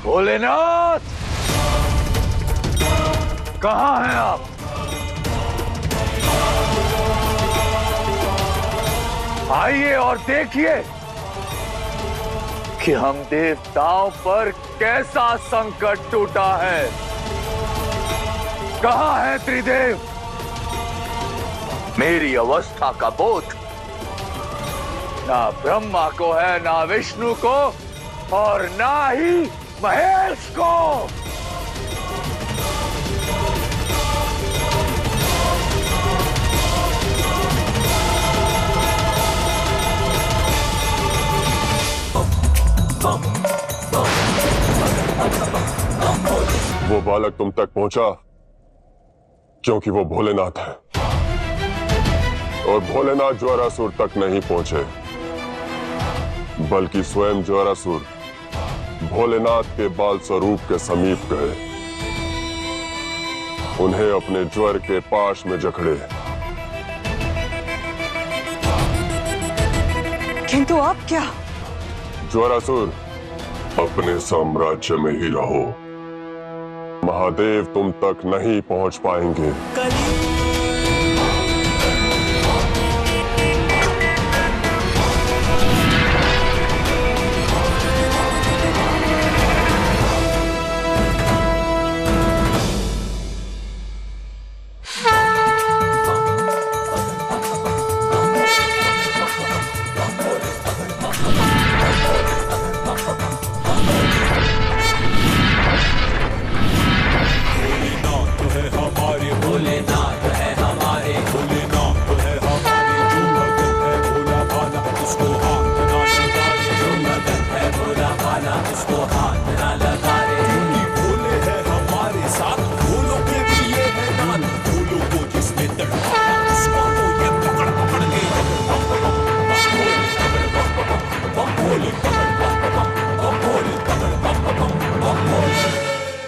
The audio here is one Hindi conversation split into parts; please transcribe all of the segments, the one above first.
भोलेनाथ, कहां हैं आप? आइए और देखिए कि हम देवताओं पर कैसा संकट टूटा है। कहां है त्रिदेव? मेरी अवस्था का बोध ना ब्रह्मा को है, ना विष्णु को, और ना ही महेश को। वो बालक तुम तक पहुंचा क्योंकि वो भोलेनाथ है, और भोलेनाथ ज्वारासुर तक नहीं पहुंचे, बल्कि स्वयं ज्वारासुर भोलेनाथ के बाल स्वरूप के समीप गए, उन्हें अपने ज्वर के पाश में जकड़े। किंतु अब क्या? ज्वारासुर, अपने साम्राज्य में ही रहो, महादेव तुम तक नहीं पहुंच पाएंगे।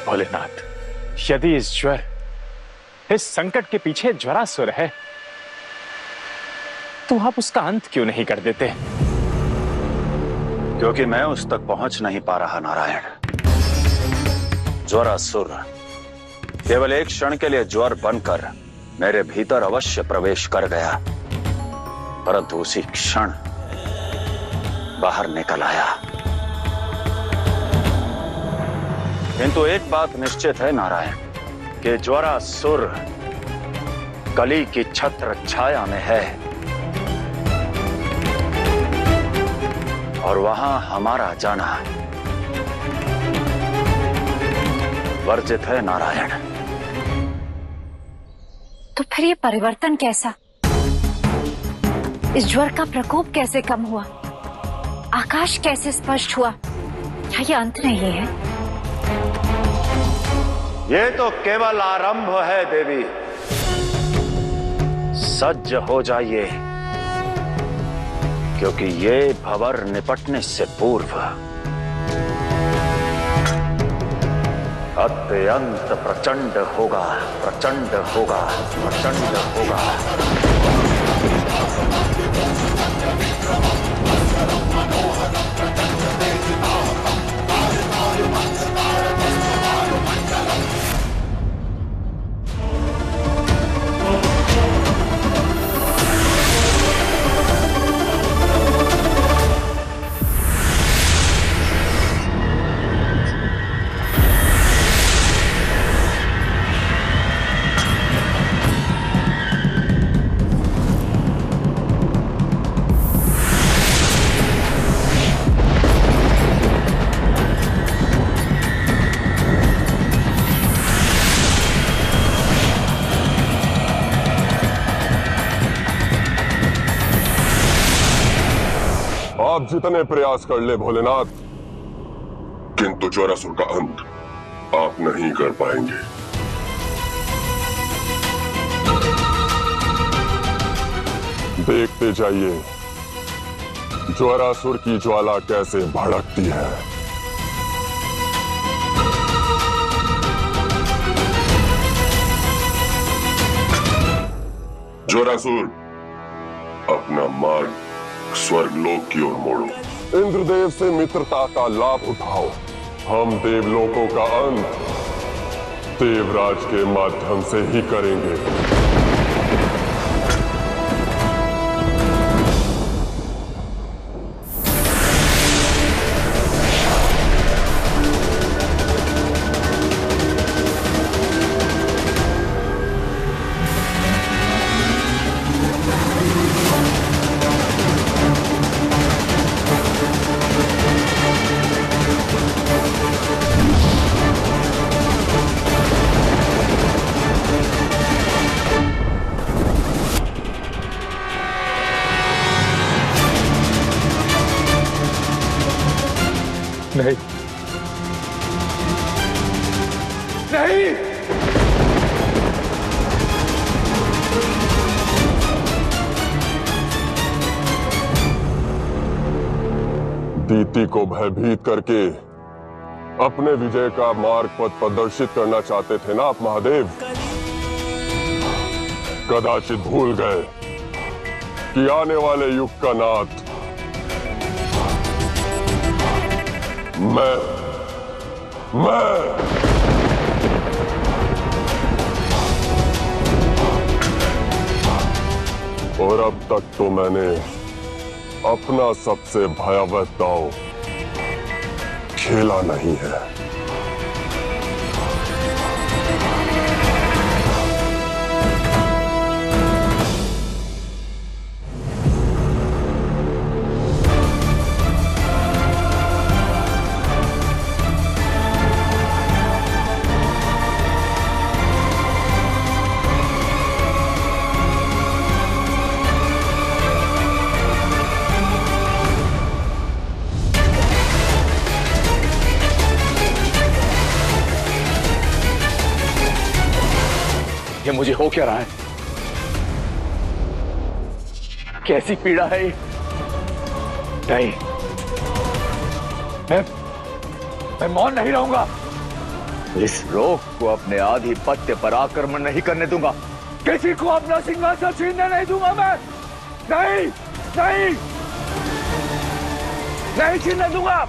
भोलेनाथ, यदि इस ज्वर, इस संकट के पीछे ज्वारासुर है, तो आप उसका अंत क्यों नहीं कर देते? क्योंकि मैं उस तक पहुंच नहीं पा रहा नारायण। ज्वारासुर केवल एक क्षण के लिए ज्वर बनकर मेरे भीतर अवश्य प्रवेश कर गया, परंतु उसी क्षण बाहर निकल आया। किंतु एक बात निश्चित है नारायण, कि ज्वारासुर कली की छत्र छाया में है, और वहां हमारा जाना वर्जित है नारायण। तो फिर ये परिवर्तन कैसा? इस ज्वर का प्रकोप कैसे कम हुआ? आकाश कैसे स्पष्ट हुआ? क्या ये अंत नहीं है? ये तो केवल आरंभ है देवी। सज्ज हो जाइए, क्योंकि ये भंवर निपटने से पूर्व अत्यंत प्रचंड होगा, प्रचंड होगा, प्रचंड होगा। आप जितने प्रयास कर ले भोलेनाथ, किंतु ज्वारासुर का अंत आप नहीं कर पाएंगे। देखते जाइए ज्वारासुर की ज्वाला कैसे भड़कती है। ज्वारासुर, अपना मार्ग स्वर्गलोक की ओर मोड़ो। इंद्रदेव से मित्रता का लाभ उठाओ, हम देवलोकों का अंत देवराज के माध्यम से ही करेंगे। नहीं नहीं, दीति को भयभीत करके अपने विजय का मार्ग पथ प्रदर्शित करना चाहते थे ना आप महादेव? कदाचित भूल गए कि आने वाले युग का नाथ मैं और अब तक तो मैंने अपना सबसे भयावह दांव खेला नहीं है। ये मुझे हो क्या रहा है? कैसी पीड़ा है ये? नहीं, मैं मौन नहीं रहूंगा। इस रोग को अपने आधिपत्य पर आक्रमण नहीं करने दूंगा। किसी को अपना सिंहासन छीनने नहीं दूंगा मैं। नहीं नहीं नहीं छीनने दूंगा।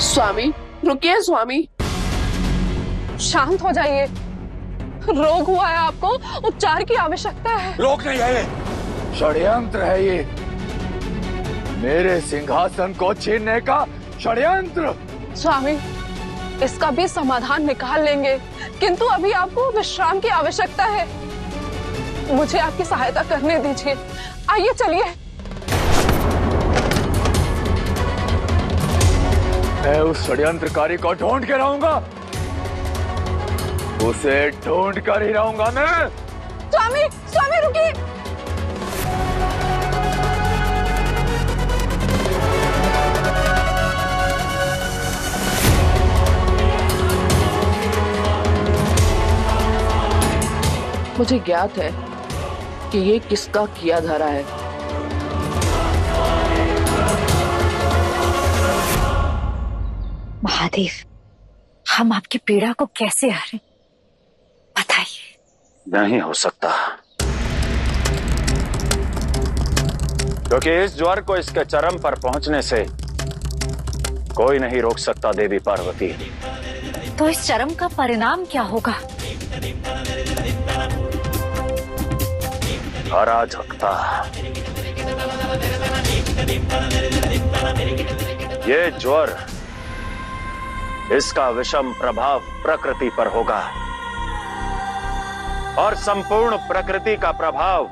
स्वामी रुकिए, स्वामी शांत हो जाइए। रोग हुआ है आपको, उपचार की आवश्यकता है। रोग नहीं है ये, षड्यंत्र है ये। मेरे सिंहासन को छीनने का षड्यंत्र। स्वामी इसका भी समाधान निकाल लेंगे, किंतु अभी आपको विश्राम की आवश्यकता है। मुझे आपकी सहायता करने दीजिए। आइए चलिए। मैं उस षड्यंत्रकारी को ढूंढ के रहूंगा, उसे ढूंढ कर ही रहूंगा मैं। स्वामी स्वामी रुकिए। मुझे ज्ञात है कि ये किसका किया धरा है। महादेव, हम आपकी पीड़ा को कैसे हरें, बताइए। नहीं हो सकता, क्योंकि इस ज्वर को इसके चरम पर पहुंचने से कोई नहीं रोक सकता देवी पार्वती। तो इस चरम का परिणाम क्या होगा? अराजकता। ये ज्वर, इसका विषम प्रभाव प्रकृति पर होगा और संपूर्ण प्रकृति का प्रभाव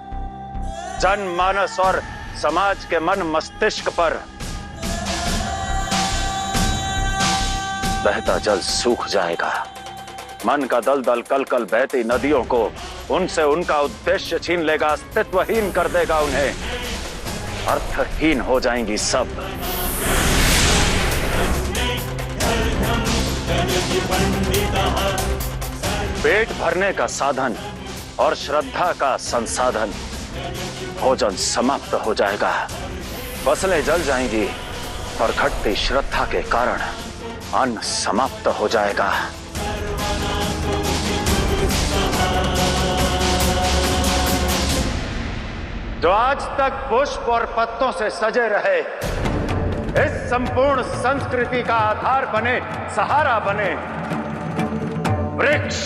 जनमानस और समाज के मन मस्तिष्क पर। बहता जल सूख जाएगा, मन का दलदल कलकल बहती नदियों को उनसे उनका उद्देश्य छीन लेगा, अस्तित्वहीन कर देगा उन्हें, अर्थहीन हो जाएंगी सब। पेट भरने का साधन और श्रद्धा का संसाधन, भोजन समाप्त हो जाएगा, फसलें जल जाएंगी और घटती श्रद्धा के कारण अन्न समाप्त हो जाएगा। जो आज तक पुष्प और पत्तों से सजे रहे, इस संपूर्ण संस्कृति का आधार बने, सहारा बने, वृक्ष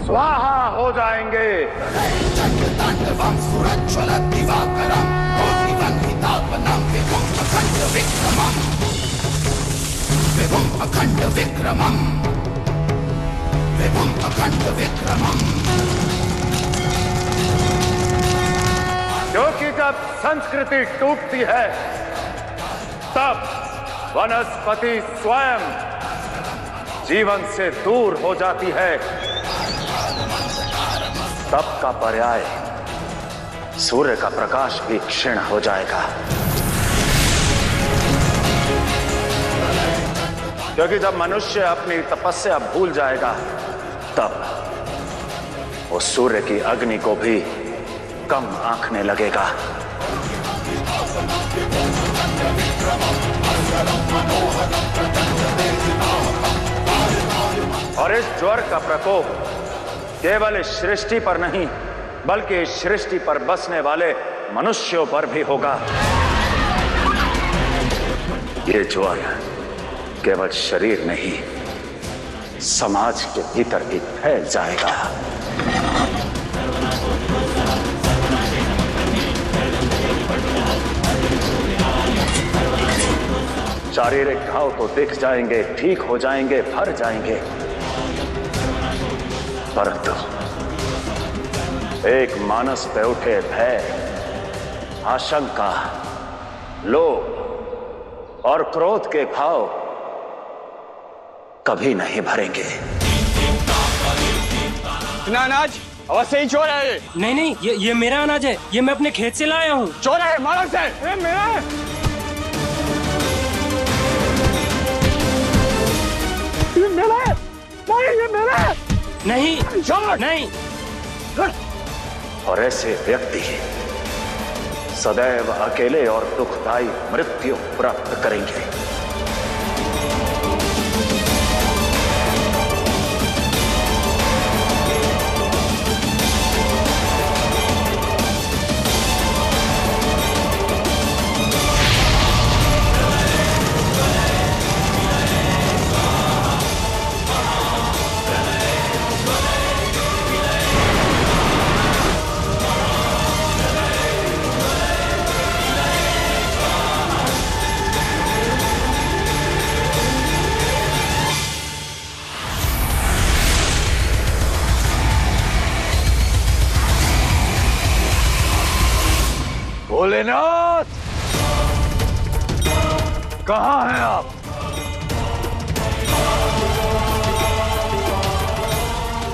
स्वाहा हो जाएंगे। क्योंकि जब संस्कृति टूटती है तब वनस्पति स्वयं जीवन से दूर हो जाती है। तब का पर्याय सूर्य का प्रकाश भी क्षीण हो जाएगा। क्योंकि जब मनुष्य अपनी तपस्या भूल जाएगा तब वो सूर्य की अग्नि को भी कम आंकने लगेगा। और इस ज्वर का प्रकोप केवल इस सृष्टि पर नहीं बल्कि इस सृष्टि पर बसने वाले मनुष्यों पर भी होगा। ये ज्वर केवल शरीर नहीं समाज के भीतर भी फैल जाएगा। शारीरिक घाव तो दिख जाएंगे, ठीक हो जाएंगे, भर जाएंगे, परंतु एक मानस पे उठे भय, आशंका, लोभ और क्रोध के भाव कभी नहीं भरेंगे। अनाज अवश्य ही चोर है। नहीं नहीं, ये मेरा अनाज है, ये मैं अपने खेत से लाया हूँ। चोर है, मारो से। मेरा है। ये मेरा है। नहीं, ये मेरा है। नहीं चोर नहीं। और ऐसे व्यक्ति सदैव अकेले और दुखदायी मृत्यु प्राप्त करेंगे। भोलेनाथ, कहाँ हैं आप?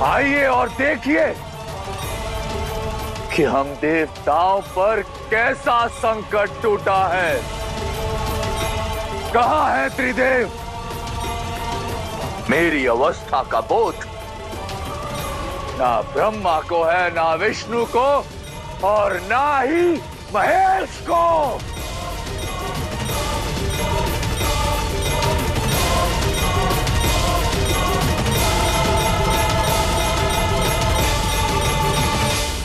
आइए और देखिए कि हम देवताओं पर कैसा संकट टूटा है। कहाँ है त्रिदेव? मेरी अवस्था का बोध ना ब्रह्मा को है, ना विष्णु को और ना ही महेश को।